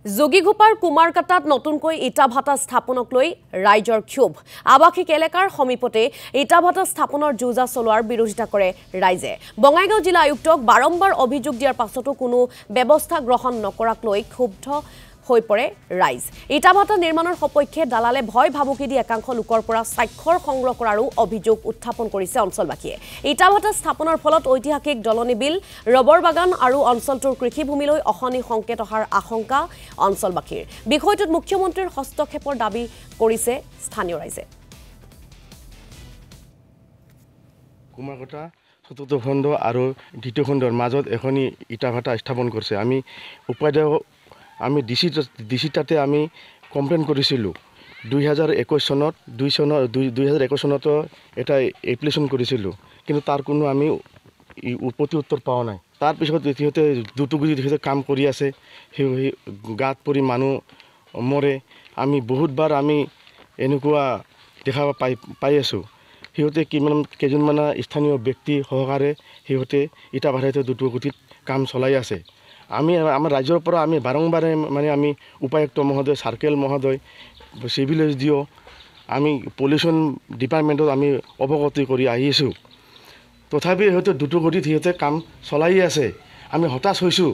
যোগীঘোপাৰ কুমাৰকাটাত নতুনকৈ ইটা ভাটা স্থাপনক লৈ ৰাইজৰ ক্ষোভ আৱাসিক এলেকাৰ সমীপতে ইটা ভাটা স্থাপনৰ যোজা চলোৱাৰ বিৰোধিতা কৰে ৰাইজে বঙাইগাঁও জিলা আয়ুক্তক বাৰম্বাৰ অভিযোগ দিয়াৰ পাছতো কোনো ব্যৱস্থা গ্ৰহণ নকৰাক লৈ ক্ষুব্ধ হৈ পৰে ৰাইজ ইটা ভাটা নিৰ্মাণৰ সপক্ষে দালালে ভয় ভাবুকি দি একাংশ লোকৰ পৰা স্বাক্ষৰ সংগ্ৰহ কৰাৰো অভিযোগ উত্থাপন কৰিছে অঞ্চলবাসীয়ে ইটা ভাটা স্থাপনৰ ফলত ঐতিহাসিক দলনি বিল ৰবৰ বাগান আৰু অঞ্চলটোৰ কৃষিভূমিলৈ অহনি সংকেত অহাৰ আশংকা অঞ্চলবাসীৰ বিষয়টোত মুখ্যমন্ত্ৰীৰ হস্তক্ষেপৰ দাবী কৰিছে স্থানীয় ৰাইজে কুমাৰকাটা চতুৰ্থ খণ্ড আৰু দ্বিতীয় খণ্ডৰ মাজত এখনি ইটা ভাটা স্থাপন কৰিছে আমি উপাধ্যায় আমি ডিসি তাতে আমি কমপ্লেইন কৰিছিলোঁ 2021 চনত 2021 চনত এটা এপ্লিকেশ্যন কৰিছিলোঁ কিন্তু তাৰ কোনো আমি প্ৰতি উত্তৰ পোৱা নাই তাৰ পিছত সিহঁতে দুটুগুৰি সিহঁতে কাম কৰি আছে সেই গাত পৰি মানুহ মৰে আমি বহুতবাৰ আমি এনেকুৱা দেখা পাই আছোঁ সিহঁতে কেইজনমান স্থানীয় ব্যক্তি সহকাৰে সিহঁতে ইটা ভাটাতে দুটুগুৰিত কাম চলাই আছে আমি আমাৰ ৰাজ্যৰ পৰা আমি বাৰংবাৰে মানে আমি উপায়ুক্ত মহোদয় সাৰ্কেল মহোদয় সিভিল এছডিঅ আমি পলিউশ্যন ডিপাৰ্টমেণ্টত আমি অৱগতি কৰি আহিছোঁ তথাপি সিহঁতে দুটুগুৰিত সিহঁতে কাম চলাই আছে আমি হতাশ হৈছোঁ